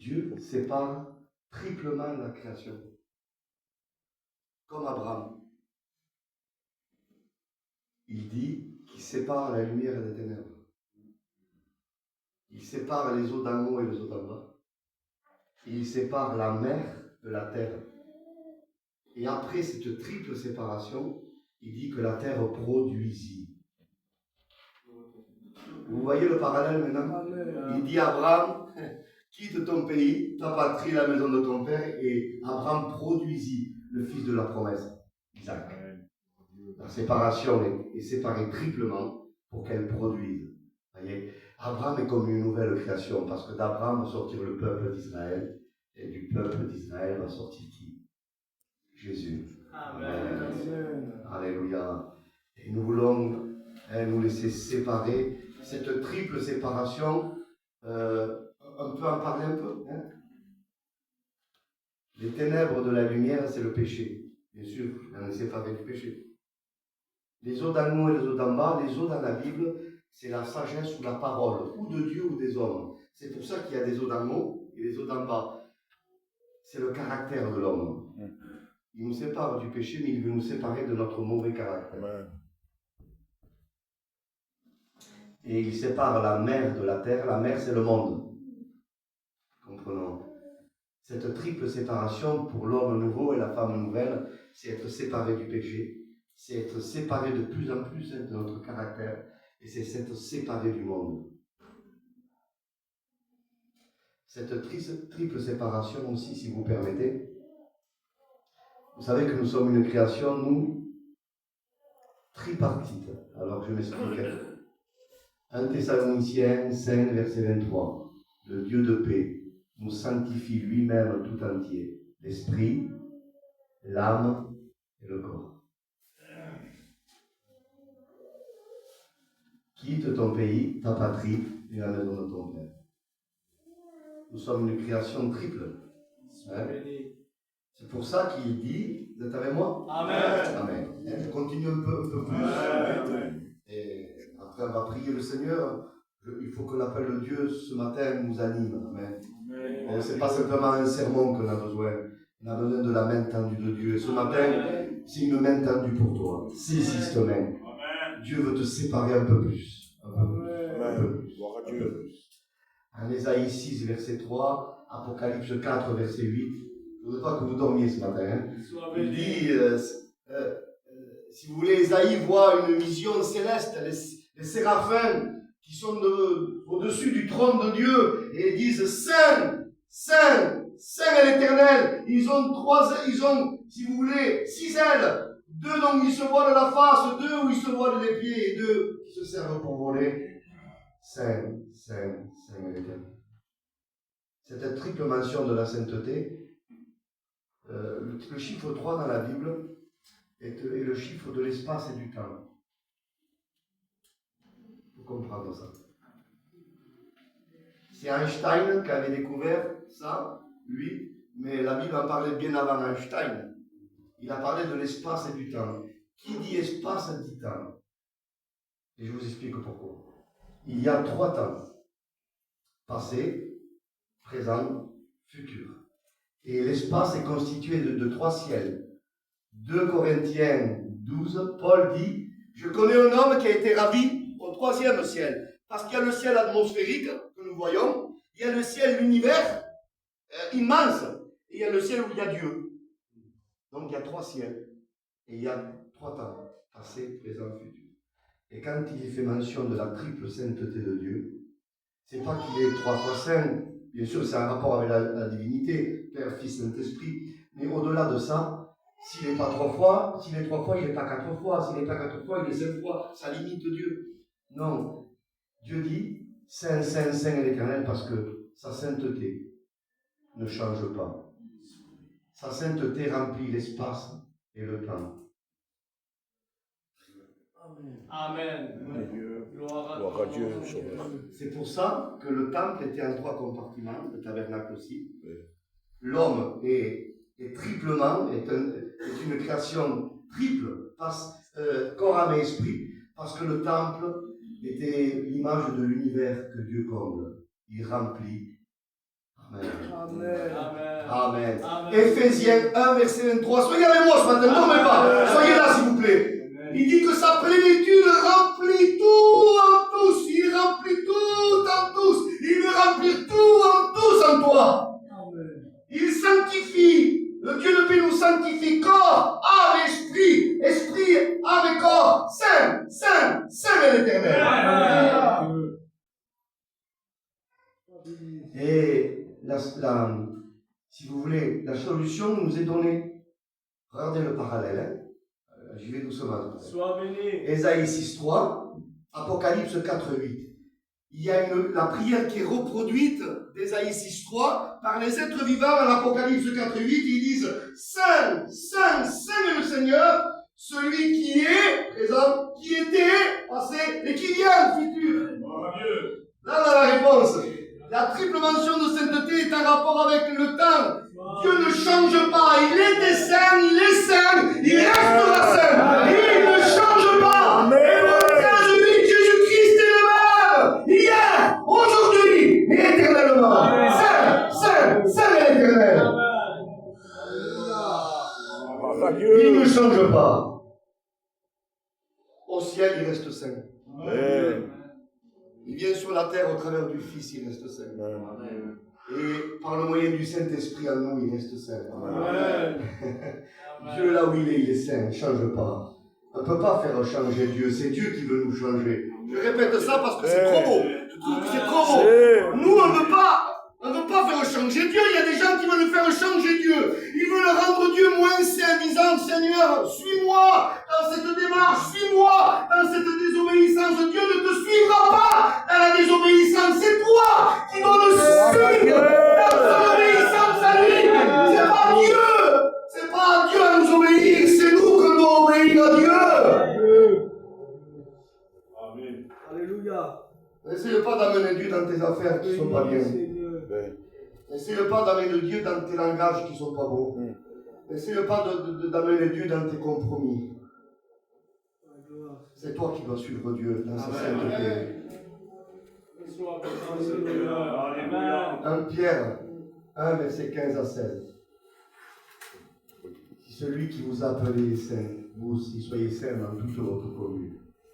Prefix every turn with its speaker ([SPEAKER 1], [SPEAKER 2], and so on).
[SPEAKER 1] Dieu sépare triplement la création. Comme Abraham. Il dit qu'il sépare la lumière des ténèbres. Il sépare les eaux d'en haut et les eaux d'en bas. Et il sépare la mer de la terre. Et après cette triple séparation, il dit que la terre produisit. Vous voyez le parallèle maintenant? Il dit à Abraham, quitte ton pays, ta patrie, la maison de ton père, et Abraham produisit le fils de la promesse, Isaac. La séparation est séparée triplement pour qu'elle produise. Voyez, Abraham est comme une nouvelle création, parce que d'Abraham va sortir le peuple d'Israël, et du peuple d'Israël va sortir qui? Jésus. Amen. Amen. Alléluia. Et nous voulons nous laisser séparer. Cette triple séparation, on peut en parler un peu. Les ténèbres de la lumière, c'est le péché. Bien sûr, on est séparé du péché. Les eaux d'en haut et les eaux d'en bas, les eaux dans la Bible, c'est la sagesse ou la parole, ou de Dieu ou des hommes. C'est pour ça qu'il y a des eaux d'en haut et des eaux d'en bas. C'est le caractère de l'homme. Il nous sépare du péché, mais il veut nous séparer de notre mauvais caractère. Amen. Et il sépare la mer de la terre. La mer, c'est le monde. Comprenons. Cette triple séparation pour l'homme nouveau et la femme nouvelle, c'est être séparé du péché, c'est être séparé de plus en plus de notre caractère, et c'est s'être séparé du monde. Cette triple séparation aussi, si vous permettez, vous savez que nous sommes une création, nous, tripartite. Alors je m'explique. 1 Thessaloniciens 5, verset 23. Le Dieu de paix nous sanctifie lui-même tout entier, l'esprit, l'âme et le corps. Quitte ton pays, ta patrie et la maison de ton père. Nous sommes une création triple. Hein? C'est pour ça qu'il dit, vous êtes avec moi? Amen. Amen. Je continue un peu plus. Amen. Et après, on va prier le Seigneur. Il faut que l'appel de Dieu ce matin nous anime. Amen. Ce n'est pas simplement un sermon qu'on a besoin. On a besoin de la main tendue de Dieu. Et ce matin, c'est une main tendue pour toi. Saisis cette main. Dieu veut te séparer un peu plus. Un peu plus. En Ésaïe 6, verset 3, Apocalypse 4, verset 8. Je ne veux pas que vous dormiez ce matin. Hein. Il dit, si vous voulez, Ésaïe voit une vision céleste, les séraphins qui sont au-dessus du trône de Dieu, et ils disent Saint, Saint, Saint est l'Éternel. Ils ont, si vous voulez, 6 ailes, 2 dont ils se voient de la face, 2 où ils se voient des pieds, et 2 qui se servent pour voler. Saint, Saint, Saint est l'Éternel. Cette triple mention de la sainteté, le chiffre 3 dans la Bible est le chiffre de l'espace et du temps. Il faut comprendre ça. C'est Einstein qui avait découvert ça, lui, mais la Bible en parlait bien avant Einstein. Il a parlé de l'espace et du temps. Qui dit espace dit temps. Et je vous explique pourquoi. Il y a 3 temps. Passé, présent, futur. Et l'espace est constitué de 3 ciels. 2 Corinthiens 12, Paul dit « Je connais un homme qui a été ravi au 3e ciel. » Parce qu'il y a le ciel atmosphérique que nous voyons, il y a le ciel, l'univers immense, et il y a le ciel où il y a Dieu. Donc il y a 3 ciels, et il y a 3 temps, passé, présent, futur. Et quand il est fait mention de la triple sainteté de Dieu, c'est pas qu'il est 3 fois saint, bien sûr c'est un rapport avec la divinité, Père, Fils, Saint-Esprit, mais au-delà de ça, s'il n'est pas 3 fois, s'il est 3 fois, il n'est pas 4 fois, s'il n'est pas 4 fois, il est 5 fois, ça limite Dieu. Non, Dieu dit, Saint, Saint, Saint est l'Éternel parce que sa sainteté ne change pas. Sa sainteté remplit l'espace et le temps. Amen. Amen. Gloire à Dieu. C'est pour ça que le temple était en 3 compartiments, le tabernacle aussi. L'homme est triplement, est une création triple, corps, âme et esprit, parce que le temple était l'image de l'univers que Dieu comble. Il remplit Amen.
[SPEAKER 2] Amen.
[SPEAKER 1] Amen. Éphésiens 1, verset 23. Soyez avec moi ce matin, ne dormez pas. Soyez là, s'il vous plaît. Il dit que sa plénitude remplit tout en tous. Il remplit tout en tous. Il veut remplir tout en tous en toi. Amen. Il sanctifie. Le Dieu de paix nous sanctifie corps, âme, esprit. Esprit, âme et corps. Saint, saint, saint est l'Éternel. Amen. Et si vous voulez, la solution nous est donnée. Regardez le parallèle. J'y vais doucement.
[SPEAKER 2] Sois béni.
[SPEAKER 1] Ésaïe 6.3, Apocalypse 4.8. Il y a la prière qui est reproduite d'Ésaïe 6.3 par les êtres vivants à l'Apocalypse 4.8. Ils disent Saint, Saint, Saint est le Seigneur, celui qui est présent, qui était passé et qui vient futur. Là, on a la réponse. La triple mention de sainteté est en rapport avec le temps. Dieu ne change pas. Il était saint, il est saint, il restera saint. Il ne change pas. Et mon Dieu, Jésus-Christ est le même. Hier, aujourd'hui et éternellement. Saint, saint, saint et éternel. Il ne change pas. Au ciel, il reste saint. Il vient sur la terre au travers du Fils, il reste saint. Amen. Et par le moyen du Saint-Esprit en nous, il reste saint. Amen. Dieu, là où il est saint, il ne change pas. On ne peut pas faire changer Dieu, c'est Dieu qui veut nous changer. Je répète ça parce que c'est trop beau. Je trouve que c'est trop beau. Nous, on ne veut pas faire changer Dieu. Il y a des gens qui veulent faire changer Dieu. Ils veulent rendre Dieu moins saint, disant Seigneur, suis-moi dans cette démarche, suis-moi dans cette désobéissance. Dieu ne te suivra pas dans la désobéissance. C'est toi qui dois le suivre dans son obéissance à lui. C'est pas Dieu. C'est pas à Dieu à nous obéir. C'est nous qui devons obéir à Dieu.
[SPEAKER 2] Amen.
[SPEAKER 3] Alléluia.
[SPEAKER 1] N'essaye pas d'amener Dieu dans tes affaires qui ne sont pas bien. N'essaye pas d'amener Dieu dans tes langages qui ne sont pas beaux. N'essaye pas d'amener Dieu dans tes compromis. C'est toi qui dois suivre Dieu dans sa sainteté. 1 Pierre 1, verset 15 à 16. Si celui qui vous a appelé est saint, vous aussi soyez saints dans toute votre commune.